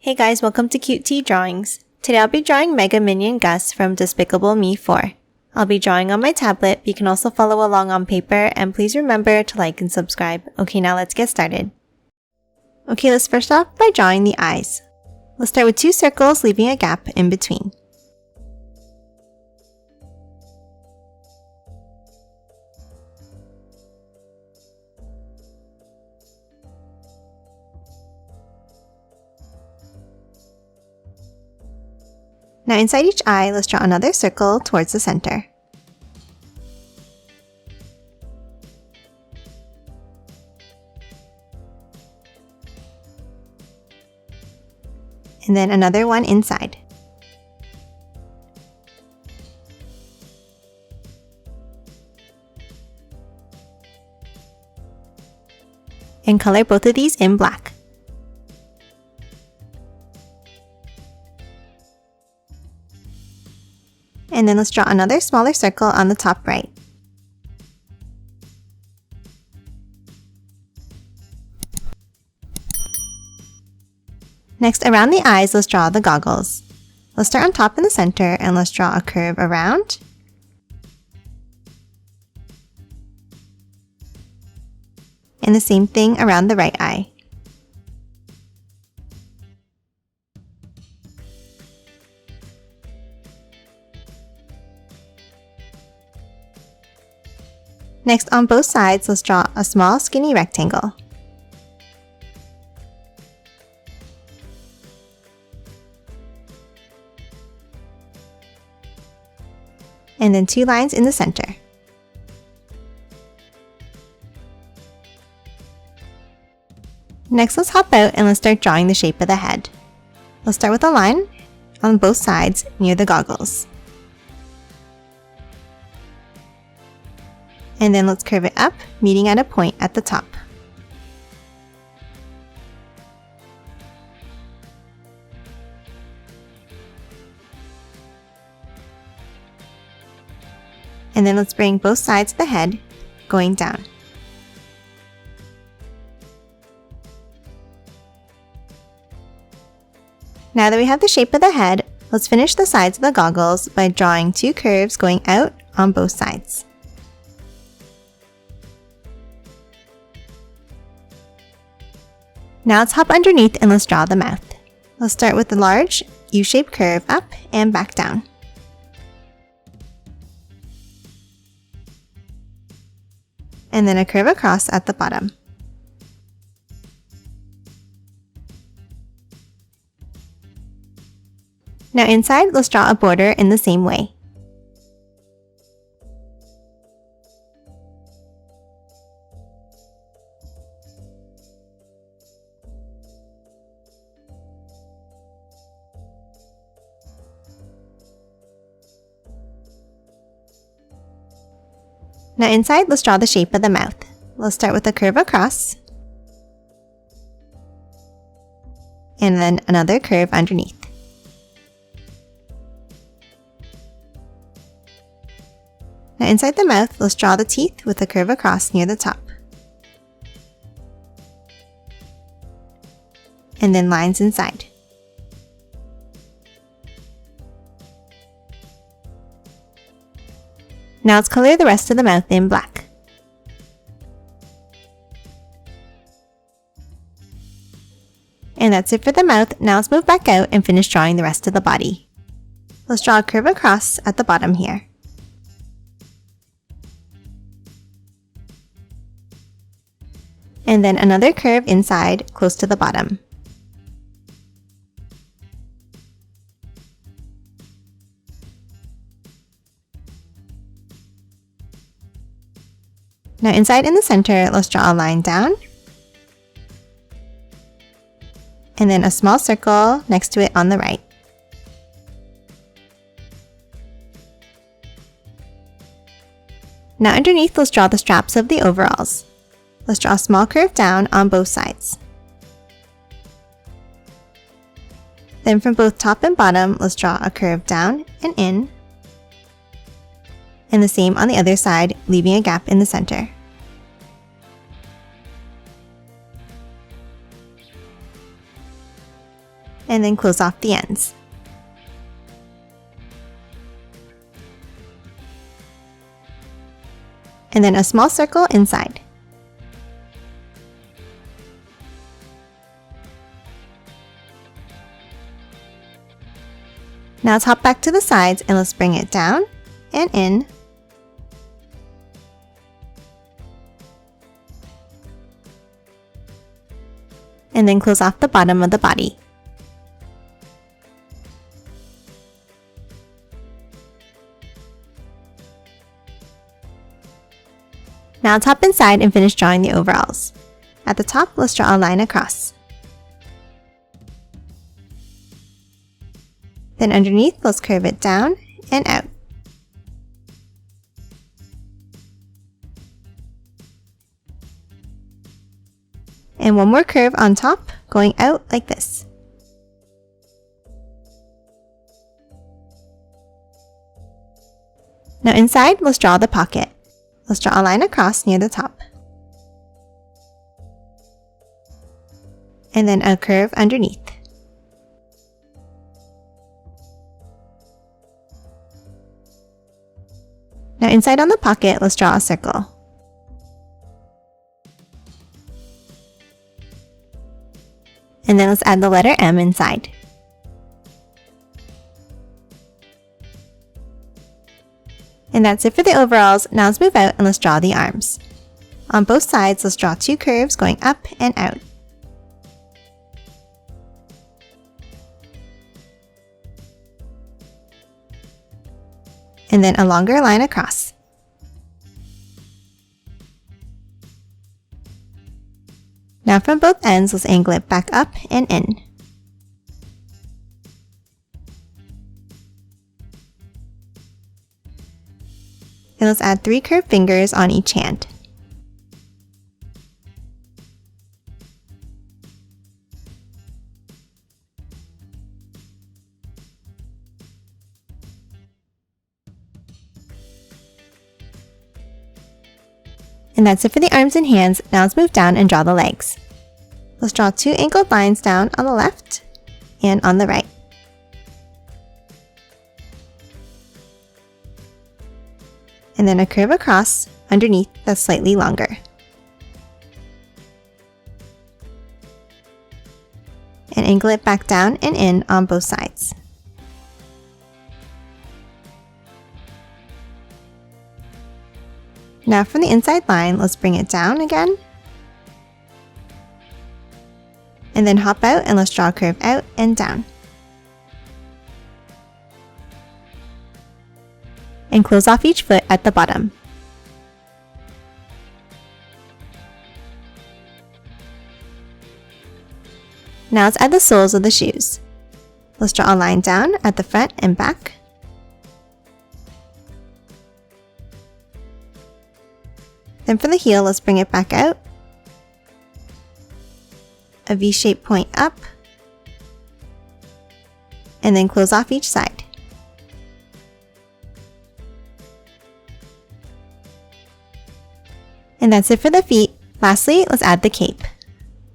Hey guys, welcome to Cute Tea Drawings. Today I'll be drawing Mega Minion Gus from Despicable Me 4. I'll be drawing on my tablet, but you can also follow along on paper, and please remember to like and subscribe. Okay, now let's get started. Okay, let's first off by drawing the eyes. Let's start with 2 circles, leaving a gap in between. Now inside each eye, let's draw another circle towards the center. And then another one inside. And color both of these in black. And then let's draw another smaller circle on the top right. Next, around the eyes, let's draw the goggles. Let's start on top in the center and let's draw a curve around. And the same thing around the right eye. Next, on both sides, let's draw a small skinny rectangle. And then 2 lines in the center. Next, let's hop out and let's start drawing the shape of the head. Let's start with a line on both sides near the goggles. And then let's curve it up, meeting at a point at the top. And then let's bring both sides of the head going down. Now that we have the shape of the head, let's finish the sides of the goggles by drawing 2 curves going out on both sides. Now let's hop underneath and let's draw the mouth. Let's start with the large U-shaped curve up and back down. And then a curve across at the bottom. Now inside, let's draw a border in the same way. Now inside, let's draw the shape of the mouth. Let's start with a curve across. And then another curve underneath. Now inside the mouth, let's draw the teeth with a curve across near the top. And then lines inside. Now let's color the rest of the mouth in black. And that's it for the mouth. Now let's move back out and finish drawing the rest of the body. Let's draw a curve across at the bottom here. And then another curve inside, close to the bottom. Now inside in the center, let's draw a line down. And then a small circle next to it on the right. Now underneath, let's draw the straps of the overalls. Let's draw a small curve down on both sides. Then from both top and bottom, let's draw a curve down and in. And the same on the other side, leaving a gap in the center. and then close off the ends. And then a small circle inside. Now let's hop back to the sides and let's bring it down and in. And then close off the bottom of the body. Now let's hop inside and finish drawing the overalls. At the top, let's draw a line across. Then underneath, let's curve it down and out. And one more curve on top, going out like this. Now inside, let's draw the pocket. Let's draw a line across near the top. And then a curve underneath. Now inside on the pocket, let's draw a circle. And then let's add the letter M inside. And that's it for the overalls. Now let's move out and let's draw the arms. On both sides, let's draw two curves going up and out. And then a longer line across. Now from both ends, let's angle it back up and in. And let's add 3 curved fingers on each hand. And that's it for the arms and hands. Now let's move down and draw the legs. Let's draw 2 angled lines down on the left and on the right. And then a curve across underneath that's slightly longer. And angle it back down and in on both sides. Now from the inside line, let's bring it down again. And then hop out and let's draw a curve out and down. And close off each foot at the bottom. Now let's add the soles of the shoes. Let's draw a line down at the front and back. Then for the heel, let's bring it back out. A V-shaped point up. And then close off each side. And that's it for the feet. Lastly, let's add the cape.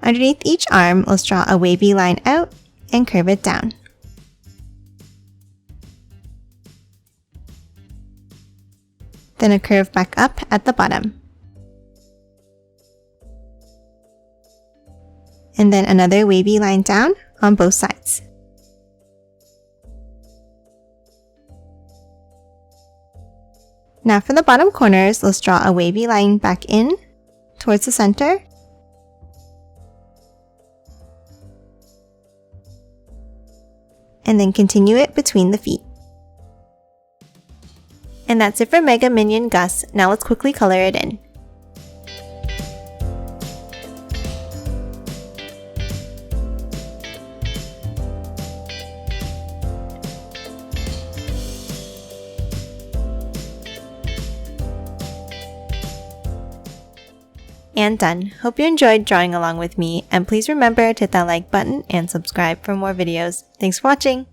Underneath each arm, let's draw a wavy line out and curve it down. Then a curve back up at the bottom. And then another wavy line down on both sides. Now for the bottom corners, let's draw a wavy line back in towards the center. And then continue it between the feet. And that's it for Mega Minion Gus. Now let's quickly color it in. And done. Hope you enjoyed drawing along with me, and please remember to hit that like button and subscribe for more videos. Thanks for watching!